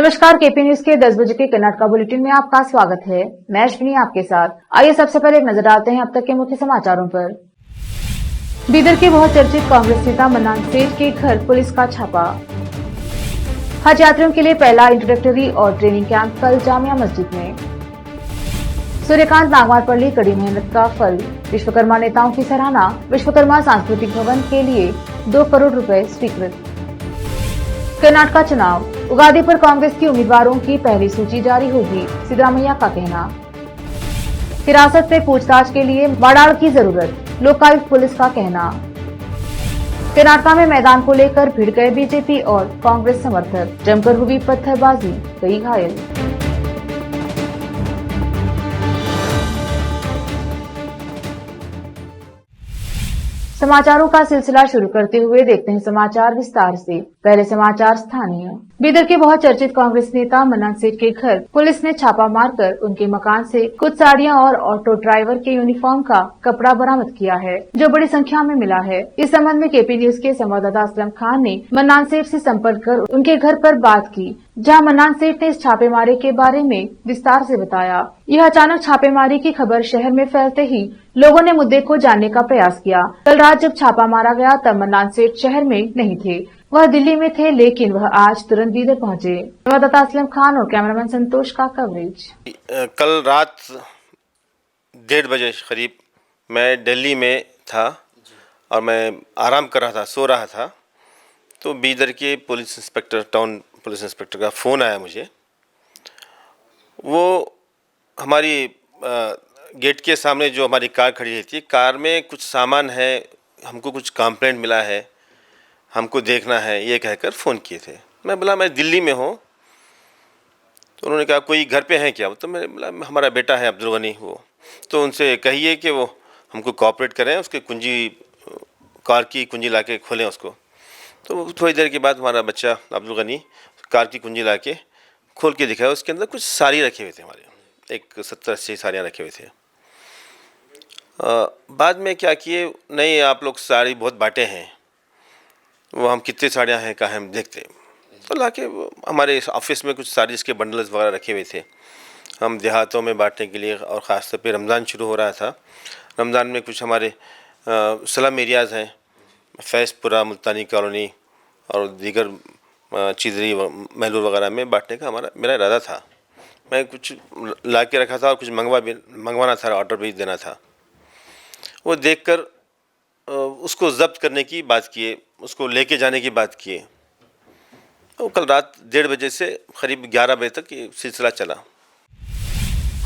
नमस्कार, KP news के 10 बजे के कर्नाटका बुलेटिन में आपका स्वागत है। मैं अश्विनी आपके साथ। आइए सबसे पहले एक नजर डालते हैं अब तक के मुख्य समाचारों पर। बीदर के बहुत चर्चित कांग्रेस नेता मन्नान सेठ के घर पुलिस का छापा। हज यात्रियों के लिए पहला इंट्रोडक्टरी और ट्रेनिंग कैंप कल जामिया मस्जिद में। सूर्यकांत नागवारपल्ली कड़ी मेहनत का फल, विश्वकर्मा नेताओं की सराहना। विश्वकर्मा सांस्कृतिक भवन के लिए 2 करोड़ रुपए स्वीकृत। कर्नाटका चुनाव, उगादी पर कांग्रेस की उम्मीदवारों की पहली सूची जारी होगी, सिद्धरामैया का कहना। हिरासत में पूछताछ के लिए वाडाल की जरूरत, लोकायुक्त पुलिस का कहना। कर्नाटका में मैदान को लेकर भिड़ गए बीजेपी और कांग्रेस समर्थक, जमकर हुई पत्थरबाजी, कई घायल। समाचारों का सिलसिला शुरू करते हुए देखते हैं समाचार विस्तार से। पहले समाचार स्थानीय। बीदर के बहुत चर्चित कांग्रेस नेता मन्नान सेठ के घर पुलिस ने छापा मारकर उनके मकान से कुछ साड़ियां और ऑटो ड्राइवर के यूनिफॉर्म का कपड़ा बरामद किया है, जो बड़ी संख्या में मिला है। इस संबंध में केपी न्यूज के संवाददाता असलम खान ने मन्नान सेठ से संपर्क कर उनके घर पर बात की, जहां मन्नान सेठ ने इस छापेमारी के बारे में विस्तार से बताया। यह अचानक छापेमारी की खबर शहर में फैलते ही लोगों ने मुद्दे को जानने का प्रयास किया। कल रात जब छापा मारा गया तब मन्नान सेठ शहर में नहीं थे, वह दिल्ली में थे, लेकिन वह आज तुरंत बीदर पहुंचे। संवाददाता असलम खान और कैमरामैन संतोष का कवरेज। कल रात 1:30 बजे करीब मैं दिल्ली में था और मैं आराम कर रहा था, सो रहा था, तो बीदर के police inspector, town police inspector का फ़ोन आया मुझे। वो हमारी गेट के सामने जो हमारी कार खड़ी रहती है, कार में कुछ सामान है, हमको कुछ कंप्लेंट मिला है, हमको देखना है, ये कहकर फ़ोन किए थे। मैं बोला मैं दिल्ली में हूँ। तो उन्होंने कहा कोई घर पे है क्या? तो मैं बोला हमारा बेटा है अब्दुल गनी, वो तो उनसे कहिए कि वो हमको कोऑपरेट करें, उसके कुंजी, कार की कुंजी लाके खोलें उसको। तो थोड़ी देर के बाद हमारा बच्चा अब्दुल गनी कार की कुंजी लाके खोल के दिखाया। उसके अंदर कुछ साड़ी रखे हुए थे, हमारे एक 70-80 साड़ियाँ रखे हुए थे। बाद में क्या किए, नहीं आप लोग साड़ी बहुत बांटे हैं, वो हम कितने साड़ियाँ हैं कहाँ हम देखते। तो लाके हमारे ऑफिस में कुछ साड़ीज़ के बंडल्स वगैरह रखे हुए थे, हम देहातों में बांटने के लिए। और ख़ास तौर पे रमज़ान शुरू हो रहा था, रमज़ान में कुछ हमारे स्लम एरियाज़ हैं, फैज़पुरा, मुल्तानी कॉलोनी और दीगर चिदरी महलूर वगैरह में बांटने का मेरा इरादा था। मैं कुछ ला के रखा था और कुछ मंगवाना था, ऑर्डर भी देना था। वो देखकर उसको ज़ब्त करने की बात किए, उसको लेके जाने की बात किए। तो कल रात 1:30 बजे से करीब 11 बजे तक ये सिलसिला चला।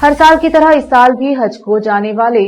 हर साल की तरह इस साल भी हज को जाने वाले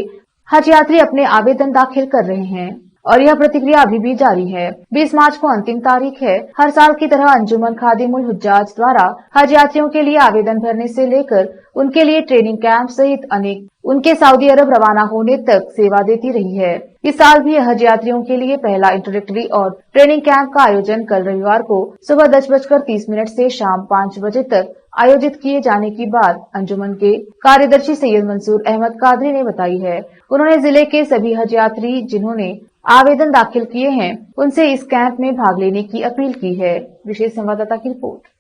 हज यात्री अपने आवेदन दाखिल कर रहे हैं और यह प्रक्रिया अभी भी जारी है। 20 मार्च को अंतिम तारीख है। हर साल की तरह अंजुमन खादिमुल हुज्जाज द्वारा हज यात्रियों के लिए आवेदन भरने से लेकर उनके लिए ट्रेनिंग कैंप सहित अनेक उनके सऊदी अरब रवाना होने तक सेवा देती रही है। इस साल भी हज यात्रियों के लिए पहला इंट्रोडक्टरी और ट्रेनिंग कैंप का आयोजन कल रविवार को सुबह 10:30 से शाम 5 बजे तक आयोजित किए जाने की बात अंजुमन के कार्यदर्शी सैयद मंसूर अहमद कादरी ने बताई है। उन्होंने जिले के सभी हज यात्री जिन्होंने आवेदन दाखिल किए हैं उनसे इस कैंप में भाग लेने की अपील की है। विशेष संवाददाता की रिपोर्ट।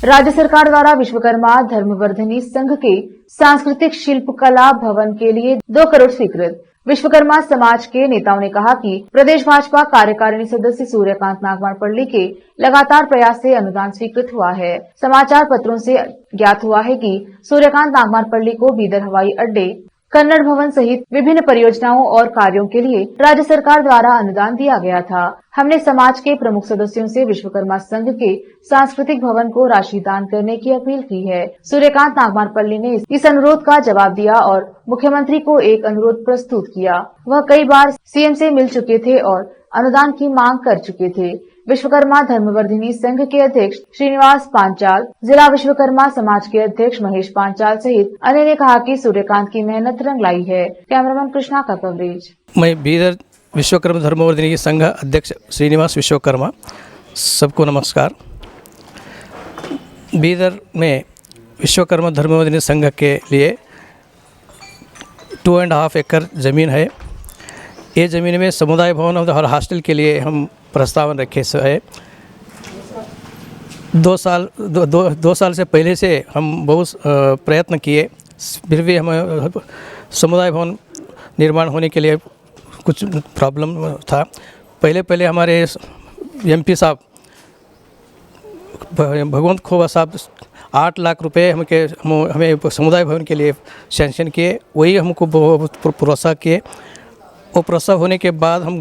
राज्य सरकार द्वारा विश्वकर्मा धर्मवर्धिनी संघ के सांस्कृतिक शिल्पकला भवन के लिए 2 करोड़ स्वीकृत। विश्वकर्मा समाज के नेताओं ने कहा कि प्रदेश भाजपा कार्यकारिणी सदस्य सूर्यकांत नागवारपल्ली के लगातार प्रयास से अनुदान स्वीकृत हुआ है। समाचार पत्रों से ज्ञात हुआ है कि सूर्यकांत नागवारपल्ली को बीदर हवाई अड्डे, कन्नड़ भवन सहित विभिन्न परियोजनाओं और कार्यों के लिए राज्य सरकार द्वारा अनुदान दिया गया था। हमने समाज के प्रमुख सदस्यों से विश्वकर्मा संघ के सांस्कृतिक भवन को राशि दान करने की अपील की है। सूर्यकांत नागवारपल्ली ने इस अनुरोध का जवाब दिया और मुख्यमंत्री को एक अनुरोध प्रस्तुत किया। वह कई बार सीएम से मिल चुके थे और अनुदान की मांग कर चुके थे। विश्वकर्मा धर्मवर्धिनी संघ के अध्यक्ष श्रीनिवास पांचाल, जिला विश्वकर्मा समाज के अध्यक्ष महेश पांचाल सहित अन्य ने कहा कि सूर्यकांत की मेहनत रंग लाई है। कैमरामैन कृष्णा का कवरेज। मैं बीदर विश्वकर्मा धर्मवर्धिनी संघ अध्यक्ष श्रीनिवास विश्वकर्मा, सबको नमस्कार। बीदर में विश्वकर्मा धर्मवर्धिनी संघ के लिए 2.5 एकड़ ज़मीन है। ये ज़मीन में समुदाय भवन और हॉस्टल के लिए हम प्रस्तावन रखे है। दो साल से पहले से हम बहुत प्रयत्न किए, फिर भी हमें समुदाय भवन निर्माण होने के लिए कुछ प्रॉब्लम था। पहले हमारे एमपी साहब भगवंत खोबा साहब 8 लाख रुपए हमें समुदाय भवन के लिए सैंक्शन किए, वही हमको बहुत प्रोत्साहन किए। वो प्रोत्साहन होने के बाद हम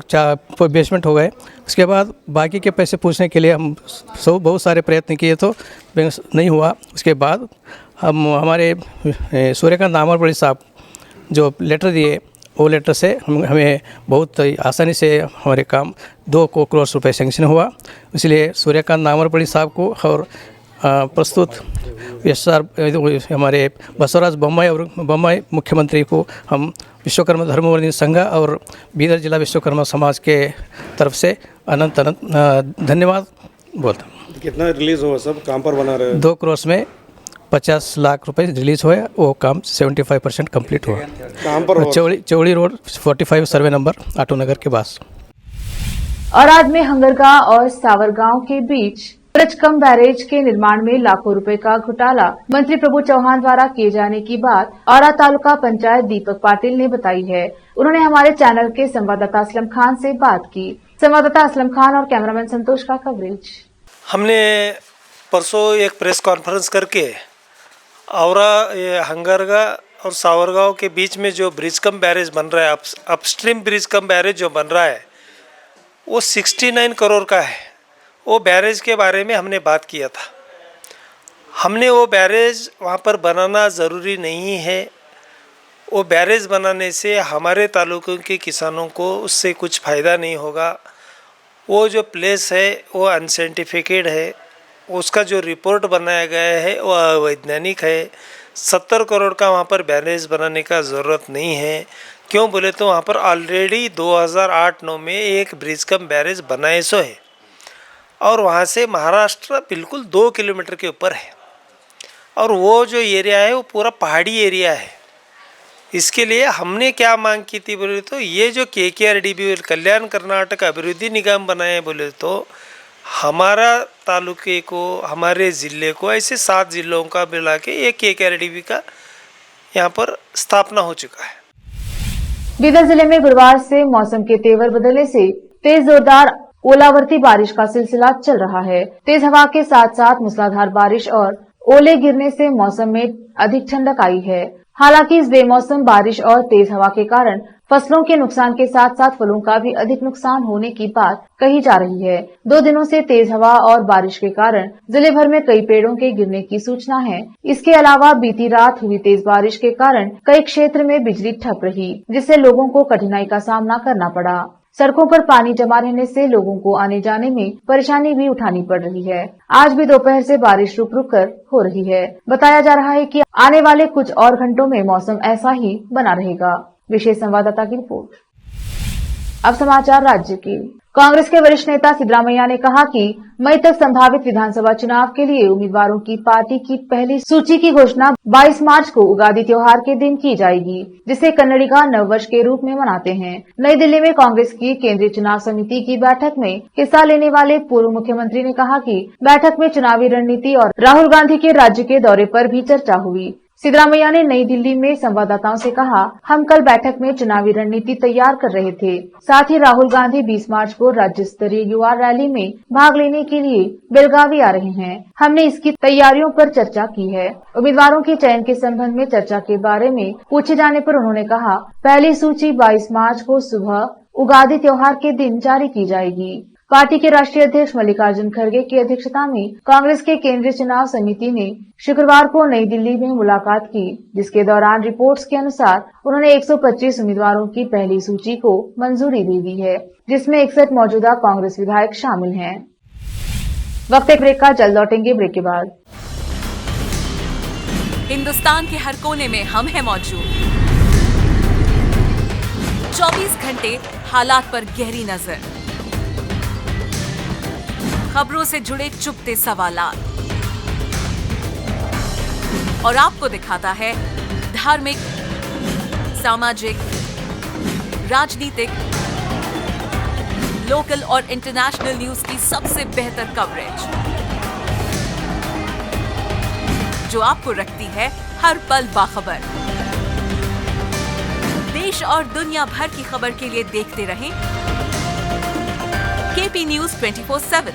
बेसमेंट हो गए। उसके बाद बाकी के पैसे पूछने के लिए हम बहुत सारे प्रयत्न किए तो नहीं हुआ। उसके बाद हमारे सूर्यकांत नामरपल्ली साहब जो लेटर दिए, वो लेटर से हमें बहुत आसानी से हमारे काम 2 करोड़ रुपए सैंक्शन हुआ। इसलिए सूर्यकांत नामरपल्ली साहब को और प्रस्तुत हमारे बसवराज बोम्माई मुख्यमंत्री को हम विश्वकर्मा धर्मवर्धिनी संघ और बीदर जिला विश्वकर्मा समाज के तरफ से अनंत धन्यवाद बोलता हूँ। कितना रिलीज हुआ, सब काम पर बना रहे हैं? 2 करोड़ में 50 लाख रुपए रिलीज हुए, वो काम 75% कंप्लीट हुआ। काम पर चौड़ी रोड 45 सर्वे नंबर आटो नगर के पास। और आज में हंगरगांव और सावरगांव के बीच ब्रिजकम बैरेज के निर्माण में लाखों रुपए का घोटाला मंत्री प्रभु चौहान द्वारा किए जाने की बात औरा तालुका पंचायत दीपक पाटिल ने बताई है। उन्होंने हमारे चैनल के संवाददाता असलम खान से बात की। संवाददाता असलम खान और कैमरामैन संतोष का कवरेज। हमने परसों एक प्रेस कॉन्फ्रेंस करके औरा हंगरगा और सावरगांव के बीच में जो ब्रिजकम बैरेज बन रहा है, अपस्ट्रीम ब्रिजकम बैरेज जो बन रहा है, वो 69 करोड़ का है। वो बैरेज के बारे में हमने बात किया था। हमने वो बैरेज वहाँ पर बनाना ज़रूरी नहीं है। वो बैरेज बनाने से हमारे तालुकों के किसानों को उससे कुछ फ़ायदा नहीं होगा। वो जो प्लेस है वो अनसाइंटिफिकेड है, उसका जो रिपोर्ट बनाया गया है वो अवैज्ञानिक है। 70 करोड़ का वहाँ पर बैरेज बनाने का ज़रूरत नहीं है। क्यों बोले तो वहाँ पर ऑलरेडी 2008-9 में एक ब्रिजकम बैरेज बनाए सो है और वहाँ से महाराष्ट्र बिल्कुल 2 किलोमीटर के ऊपर है और वो जो एरिया है वो पूरा पहाड़ी एरिया है। इसके लिए हमने क्या मांग की थी बोले तो ये जो KKRDB कल्याण कर्नाटक अभिवृद्धि निगम बनाए बोले तो हमारा तालुके को, हमारे ज़िले को ऐसे 7 जिलों का मिला के एक KKRDB का यहाँ पर स्थापना हो चुका है। बीदर जिले में गुरुवार से मौसम के तेवर बदलने से तेज जोरदार ओलावृष्टि बारिश का सिलसिला चल रहा है। तेज हवा के साथ साथ मूसलाधार बारिश और ओले गिरने से मौसम में अधिक ठंडक आई है। हालांकि इस बेमौसम बारिश और तेज हवा के कारण फसलों के नुकसान के साथ साथ फलों का भी अधिक नुकसान होने की बात कही जा रही है। 2 दिनों से तेज हवा और बारिश के कारण जिले भर में कई पेड़ों के गिरने की सूचना है। इसके अलावा बीती रात हुई तेज बारिश के कारण कई क्षेत्र में बिजली ठप रही, जिससे लोगों को कठिनाई का सामना करना पड़ा। सड़कों पर पानी जमा रहने से लोगों को आने जाने में परेशानी भी उठानी पड़ रही है। आज भी दोपहर से बारिश रुक रुक कर हो रही है। बताया जा रहा है कि आने वाले कुछ और घंटों में मौसम ऐसा ही बना रहेगा। विशेष संवाददाता की रिपोर्ट। अब समाचार राज्य की। कांग्रेस के वरिष्ठ नेता सिद्धरामैया ने कहा कि मई तक संभावित विधानसभा चुनाव के लिए उम्मीदवारों की पार्टी की पहली सूची की घोषणा 22 मार्च को उगादी त्योहार के दिन की जाएगी, जिसे कन्नड़िगा नववर्ष के रूप में मनाते हैं। नई दिल्ली में कांग्रेस की केंद्रीय चुनाव समिति की बैठक में हिस्सा लेने वाले पूर्व मुख्यमंत्री ने कहा कि बैठक में चुनावी रणनीति और राहुल गांधी के राज्य के दौरे पर भी चर्चा हुई। सिद्धरामैया ने नई दिल्ली में संवाददाताओं से कहा, हम कल बैठक में चुनावी रणनीति तैयार कर रहे थे। साथ ही राहुल गांधी 20 मार्च को राज्य स्तरीय युवा रैली में भाग लेने के लिए बेलगावी आ रहे हैं। हमने इसकी तैयारियों पर चर्चा की है। उम्मीदवारों के चयन के संबंध में चर्चा के बारे में पूछे जाने पर उन्होंने कहा, पहली सूची 22 मार्च को सुबह उगादी त्योहार के दिन जारी की जाएगी। पार्टी के राष्ट्रीय अध्यक्ष मल्लिकार्जुन खड़गे की अध्यक्षता में कांग्रेस के केंद्रीय चुनाव समिति ने शुक्रवार को नई दिल्ली में मुलाकात की, जिसके दौरान रिपोर्ट्स के अनुसार उन्होंने 125 उम्मीदवारों की पहली सूची को मंजूरी दे दी है, जिसमें 61 मौजूदा कांग्रेस विधायक शामिल हैं। वक्त एक ब्रेक का, जल्द लौटेंगे ब्रेक के बाद। हिंदुस्तान के हर कोने में हम हैं मौजूद। 24 घंटे हालात पर गहरी नजर, खबरों से जुड़े चुपते सवालात और आपको दिखाता है धार्मिक, सामाजिक, राजनीतिक, लोकल और इंटरनेशनल न्यूज की सबसे बेहतर कवरेज। जो आपको रखती है हर पल बाखबर। देश और दुनिया भर की खबर के लिए देखते रहें KP news 24/7।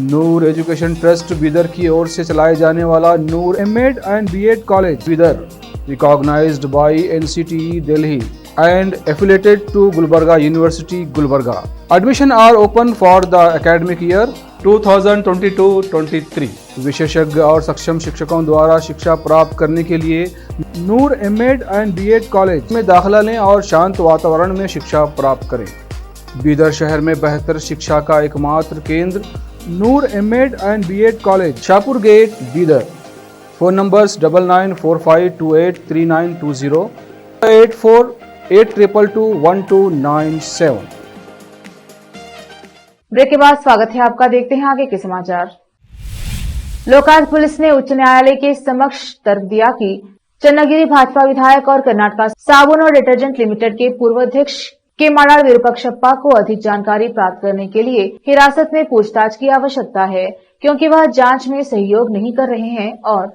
Noor education trust Bidar की ओर से चलाए जाने वाला Noor MEd and BEd college Bidar, recognised by NCTE Delhi and affiliated to Gulbarga University, Gulbarga. Admission are open for the academic year 2022-23. विशेषज्ञ और सक्षम शिक्षकों द्वारा शिक्षा प्राप्त करने के लिए नूर एमएड एंड बीएड कॉलेज में दाखिला लें और शांत वातावरण में शिक्षा प्राप्त करें। बीदर शहर में बेहतर शिक्षा का एकमात्र केंद्र Noor MEd and BEd college, Shahpur gate, Bidar. Phone numbers 9945283920 8482221297। Break के बाद स्वागत है आपका। देखते हैं आगे के समाचार। लोकायुक्त पुलिस ने उच्च न्यायालय के समक्ष तर्क दिया कि चन्नागिरी भाजपा विधायक और कर्नाटका साबुन और डिटर्जेंट लिमिटेड के पूर्व अध्यक्ष के माडाल विरूपाक्षप्पा को अधिक जानकारी प्राप्त करने के लिए हिरासत में पूछताछ की आवश्यकता है, क्योंकि वह जांच में सहयोग नहीं कर रहे हैं और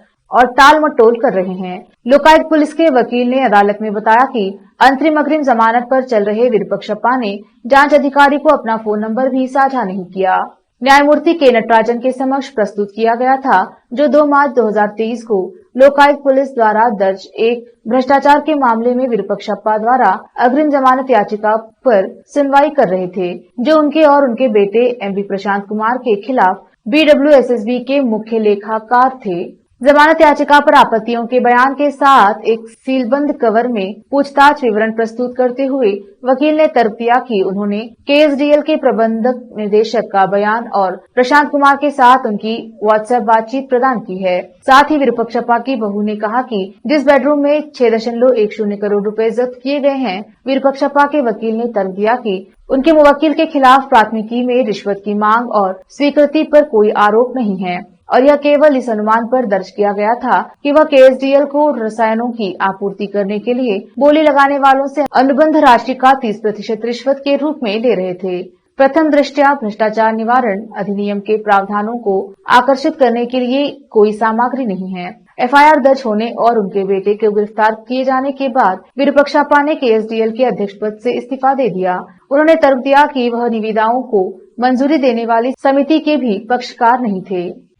टाल मटोल कर रहे हैं। लोकायुक्त पुलिस के वकील ने अदालत में बताया कि अंतरिम अग्रिम जमानत पर चल रहे विरूपाक्षप्पा ने जांच अधिकारी को अपना फोन नंबर भी साझा नहीं किया। न्यायमूर्ति के नटराजन के समक्ष प्रस्तुत किया गया था, जो 2 मार्च 2023 को लोकायुक्त पुलिस द्वारा दर्ज एक भ्रष्टाचार के मामले में विरूपाक्षप्पा द्वारा अग्रिम जमानत याचिका पर सुनवाई कर रहे थे, जो उनके और उनके बेटे एमबी प्रशांत कुमार के खिलाफ BWSSB के मुख्य लेखाकार थे। जमानत याचिका पर आपत्तियों के बयान के साथ एक सीलबंद कवर में पूछताछ विवरण प्रस्तुत करते हुए वकील ने तर्क दिया कि उन्होंने KSDL के प्रबंधक निदेशक का बयान और प्रशांत कुमार के साथ उनकी व्हाट्सएप बातचीत प्रदान की है। साथ ही विरूपाक्षप्पा की बहू ने कहा कि जिस बेडरूम में 6.10 करोड़ रुपए जब्त किए गए हैं, विरूपाक्षप्पा के वकील ने तर्क दिया कि उनके मुवक्किल के खिलाफ प्राथमिकी में रिश्वत की मांग और स्वीकृति पर कोई आरोप नहीं है और यह केवल इस अनुमान पर दर्ज किया गया था कि वह KSDL को रसायनों की आपूर्ति करने के लिए बोली लगाने वालों से अनुबंध राशि का 30% रिश्वत के रूप में ले रहे थे। प्रथम दृष्टया भ्रष्टाचार निवारण अधिनियम के प्रावधानों को आकर्षित करने के लिए कोई सामग्री नहीं है। FIR दर्ज होने और उनके बेटे को गिरफ्तार किए जाने के बाद विरूपाक्षप्पा ने KSDL के अध्यक्ष पद से इस्तीफा दे दिया। उन्होंने तर्क दिया कि वह निविदाओं को मंजूरी देने वाली समिति के भी पक्षकार नहीं थे।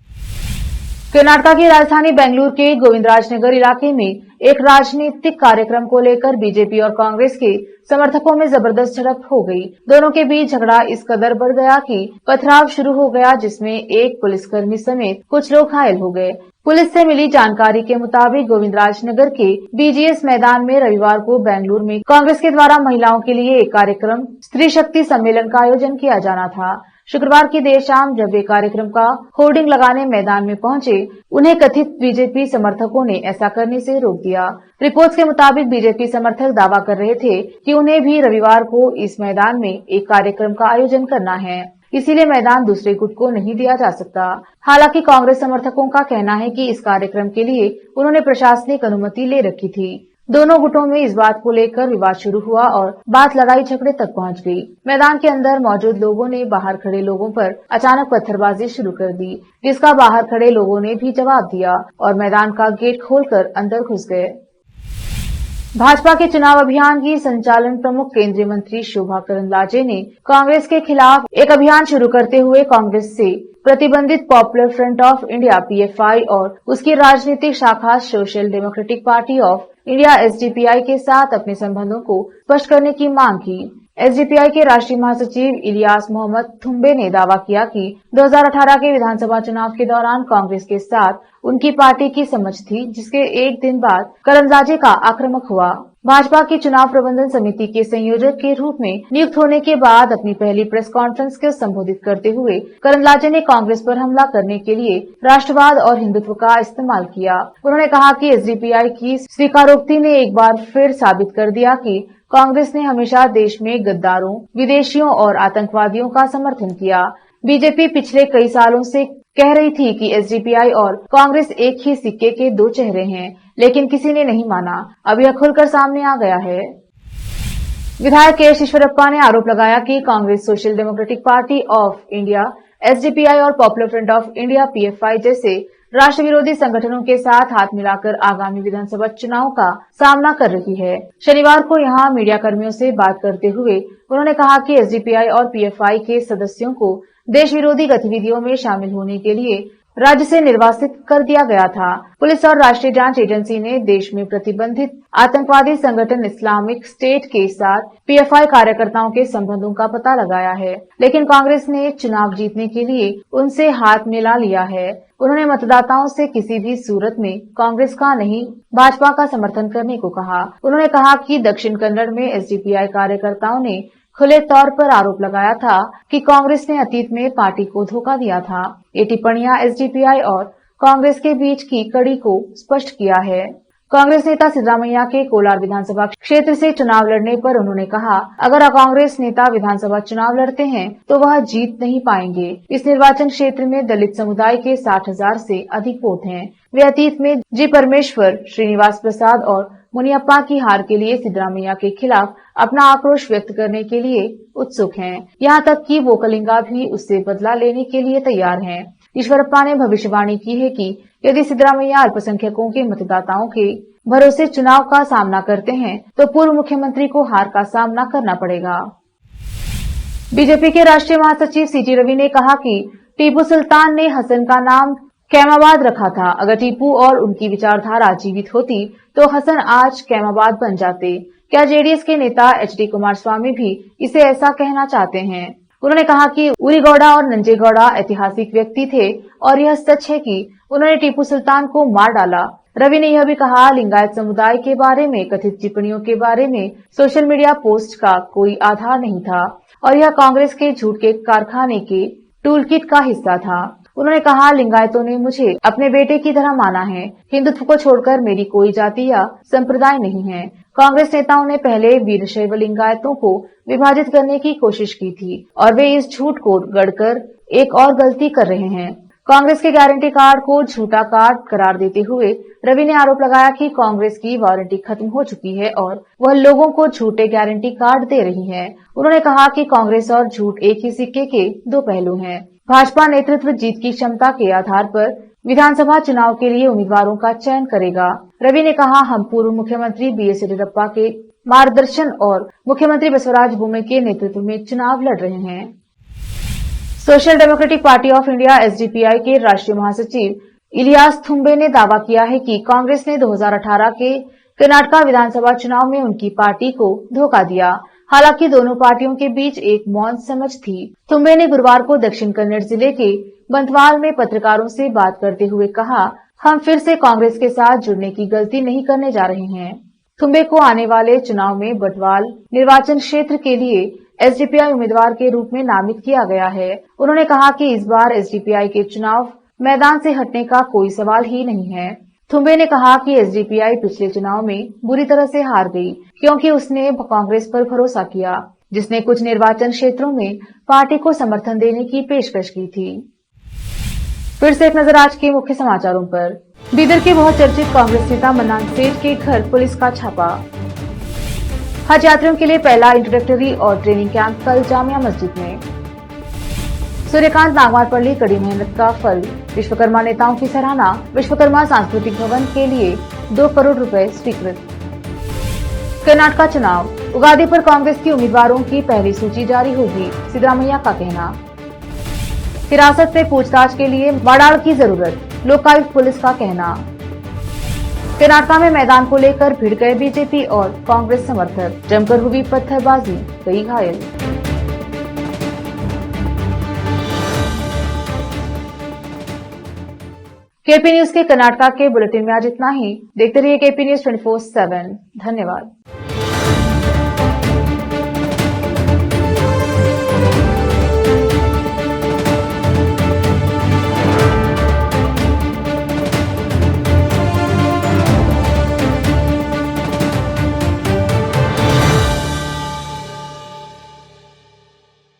कर्नाटका की राजधानी बेंगलुरु के गोविंदराजनगर इलाके में एक राजनीतिक कार्यक्रम को लेकर बीजेपी और कांग्रेस के समर्थकों में जबरदस्त झड़प हो गई। दोनों के बीच झगड़ा इस कदर बढ़ गया कि पथराव शुरू हो गया, जिसमें एक पुलिसकर्मी समेत कुछ लोग घायल हो गए। पुलिस से मिली जानकारी के मुताबिक गोविंदराजनगर के BGS मैदान में रविवार को बेंगलुरु में कांग्रेस के द्वारा महिलाओं के लिए एक कार्यक्रम स्त्री शक्ति सम्मेलन का आयोजन किया जाना था। शुक्रवार की देर शाम जब वे कार्यक्रम का होर्डिंग लगाने मैदान में पहुंचे, उन्हें कथित बीजेपी समर्थकों ने ऐसा करने से रोक दिया। रिपोर्ट्स के मुताबिक बीजेपी समर्थक दावा कर रहे थे कि उन्हें भी रविवार को इस मैदान में एक कार्यक्रम का आयोजन करना है, इसीलिए मैदान दूसरे गुट को नहीं दिया जा सकता। हालांकि कांग्रेस समर्थकों का कहना है कि इस कार्यक्रम के लिए उन्होंने प्रशासनिक अनुमति ले रखी थी। दोनों गुटों में इस बात को लेकर विवाद शुरू हुआ और बात लड़ाई झगड़े तक पहुंच गई। मैदान के अंदर मौजूद लोगों ने बाहर खड़े लोगों पर अचानक पत्थरबाजी शुरू कर दी, जिसका बाहर खड़े लोगों ने भी जवाब दिया और मैदान का गेट खोलकर अंदर घुस गए। भाजपा के चुनाव अभियान की संचालन प्रमुख केंद्रीय मंत्री शोभा करंदलाजे ने कांग्रेस के खिलाफ एक अभियान शुरू करते हुए कांग्रेस से प्रतिबंधित popular front of India PFI और उसकी राजनीतिक शाखा social democratic party of India SDPI के साथ अपने संबंधों को स्पष्ट करने की मांग की। SDPI के राष्ट्रीय महासचिव इलियास मोहम्मद थुम्बे ने दावा किया कि 2018 के विधानसभा चुनाव के दौरान कांग्रेस के साथ उनकी पार्टी की समझ थी, जिसके एक दिन बाद करंदलाजे का आक्रामक हुआ। भाजपा की चुनाव प्रबंधन समिति के संयोजक के रूप में नियुक्त होने के बाद अपनी पहली प्रेस कॉन्फ्रेंस को संबोधित करते हुए करंदलाजे ने कांग्रेस पर हमला करने के लिए राष्ट्रवाद और हिंदुत्व का इस्तेमाल किया। उन्होंने कहा कि SDPI की स्वीकारोक्ति ने एक बार फिर साबित कर दिया कि कांग्रेस ने हमेशा देश में गद्दारों, विदेशियों और आतंकवादियों का समर्थन किया। बीजेपी पिछले कई सालों से कह रही थी कि SDPI और कांग्रेस एक ही सिक्के के दो चेहरे हैं, लेकिन किसी ने नहीं माना। अब यह खुलकर सामने आ गया है। विधायक KS ईश्वरप्पा ने आरोप लगाया कि Congress social democratic party of India SDPI और popular front of India PFI जैसे राष्ट्र विरोधी संगठनों के साथ हाथ मिलाकर आगामी विधानसभा चुनाव का सामना कर रही है। शनिवार को यहां मीडिया कर्मियों से बात करते हुए उन्होंने कहा कि एसडीपीआई और पीएफआई के सदस्यों को देश विरोधी गतिविधियों में शामिल होने के लिए राज्य से निर्वासित कर दिया गया था। पुलिस और राष्ट्रीय जांच एजेंसी ने देश में प्रतिबंधित आतंकवादी संगठन इस्लामिक स्टेट के साथ पीएफआई कार्यकर्ताओं के संबंधों का पता लगाया है, लेकिन कांग्रेस ने चुनाव जीतने के लिए उनसे हाथ मिला लिया है। उन्होंने मतदाताओं से किसी भी सूरत में कांग्रेस का नहीं भाजपा का समर्थन करने को कहा। उन्होंने कहा कि दक्षिण कन्नड़ में एसडीपीआई कार्यकर्ताओं ने खुले तौर पर आरोप लगाया था कि कांग्रेस ने अतीत में पार्टी को धोखा दिया था। ये टिप्पणियां एसडीपीआई और कांग्रेस के बीच की कड़ी को स्पष्ट किया है। कांग्रेस नेता सिद्धरामैया के कोलार विधानसभा क्षेत्र से चुनाव लड़ने पर उन्होंने कहा, अगर कांग्रेस नेता विधानसभा चुनाव लड़ते हैं तो वह जीत नहीं पाएंगे। इस निर्वाचन क्षेत्र में दलित समुदाय के 60,000 से अधिक वोट हैं। वे अतीत में जी परमेश्वर, श्रीनिवास प्रसाद और मुनियप्पा की हार के लिए सिद्धरामैया के खिलाफ अपना आक्रोश व्यक्त करने के लिए उत्सुक हैं। यहाँ तक कि वो कलिंगा भी उससे बदला लेने के लिए तैयार हैं। ईश्वरप्पा ने भविष्यवाणी की है कि यदि सिद्धरामैया अल्पसंख्यकों के मतदाताओं के भरोसे चुनाव का सामना करते हैं तो पूर्व मुख्यमंत्री को हार का सामना करना पड़ेगा। बीजेपी के राष्ट्रीय महासचिव सीटी रवि ने कहा कि टीपू सुल्तान ने हसन का नाम कैमाबाद रखा था। अगर टीपू और उनकी विचारधारा जीवित होती तो हसन आज कैमाबाद बन जाते। क्या जेडीएस के नेता एचडी कुमारस्वामी भी इसे ऐसा कहना चाहते हैं? उन्होंने कहा कि उरीगौड़ा और नंजेगौड़ा ऐतिहासिक व्यक्ति थे और यह सच है कि उन्होंने टीपू सुल्तान को मार डाला। रवि ने यह भी कहा, लिंगायत समुदाय के बारे में कथित टिप्पणियों के बारे में सोशल मीडिया पोस्ट का कोई आधार नहीं था और यह कांग्रेस के झूठ के कारखाने के टूलकिट का हिस्सा था। उन्होंने कहा, लिंगायतों ने मुझे अपने बेटे की तरह माना है। हिंदुत्व को छोड़कर मेरी कोई जाति या संप्रदाय नहीं है। कांग्रेस नेताओं ने पहले वीरशैव लिंगायतों को विभाजित करने की कोशिश की थी और वे इस झूठ को गढ़कर एक और गलती कर रहे हैं। कांग्रेस के गारंटी कार्ड को झूठा कार्ड करार देते हुए रवि ने आरोप लगाया कि कांग्रेस की वारंटी खत्म हो चुकी है और वह लोगों को झूठे गारंटी कार्ड दे रही है। उन्होंने कहा कि कांग्रेस और झूठ एक ही सिक्के के दो पहलू हैं। भाजपा नेतृत्व जीत की क्षमता के आधार पर विधानसभा चुनाव के लिए उम्मीदवारों का चयन करेगा। रवि ने कहा, हम पूर्व मुख्यमंत्री बीएस येदियुरप्पा के मार्गदर्शन और मुख्यमंत्री बसवराज बोम्मई के नेतृत्व में चुनाव लड़ रहे हैं। Social democratic party of India SDPI के राष्ट्रीय महासचिव इलियास थुम्बे ने दावा किया है कि कांग्रेस ने 2018 के कर्नाटक विधानसभा चुनाव में उनकी पार्टी को धोखा दिया। हालांकि दोनों पार्टियों के बीच एक मौन समझ थी। थुम्बे ने गुरुवार को दक्षिण कन्नड़ जिले के बंतवाल में पत्रकारों से बात करते हुए कहा, हम फिर से कांग्रेस के साथ जुड़ने की गलती नहीं करने जा रहे हैं। थुम्बे को आने वाले चुनाव में बंतवाल निर्वाचन क्षेत्र के लिए एसडीपीआई उम्मीदवार के रूप में नामित किया गया है। उन्होंने कहा कि इस बार एसडीपीआई के चुनाव मैदान से हटने का कोई सवाल ही नहीं है। थुम्बे ने कहा कि एसडीपीआई पिछले चुनाव में बुरी तरह से हार गई क्योंकि उसने कांग्रेस पर भरोसा किया, जिसने कुछ निर्वाचन क्षेत्रों में पार्टी को समर्थन देने की पेशकश की थी। फिर से एक नजर आज के मुख्य समाचारों पर। बीदर के बहुचर्चित कांग्रेस नेता मन्नान सेठ के घर पुलिस का छापा। हज यात्रियों के लिए पहला इंट्रोडक्टरी और ट्रेनिंग कैंप कल जामिया मस्जिद में। सूर्यकांत नागवारपल्ली कड़ी मेहनत का फल, विश्वकर्मा नेताओं की सराहना। विश्वकर्मा सांस्कृतिक भवन के लिए 2 करोड़ रुपए स्वीकृत। कर्नाटक चुनाव, उगादी पर कांग्रेस की उम्मीदवारों की पहली सूची जारी होगी, सिद्धरामैया का कहना। हिरासत में पूछताछ के लिए वाडाल की जरूरत, लोकायुक्त पुलिस का कहना। कर्नाटक में मैदान को लेकर भिड़ गए बीजेपी और कांग्रेस समर्थक, जमकर हुई पत्थरबाजी, कई घायल। केपी न्यूज के कर्नाटक के बुलेटिन में आज इतना ही। देखते रहिए केपी न्यूज 24/7। धन्यवाद।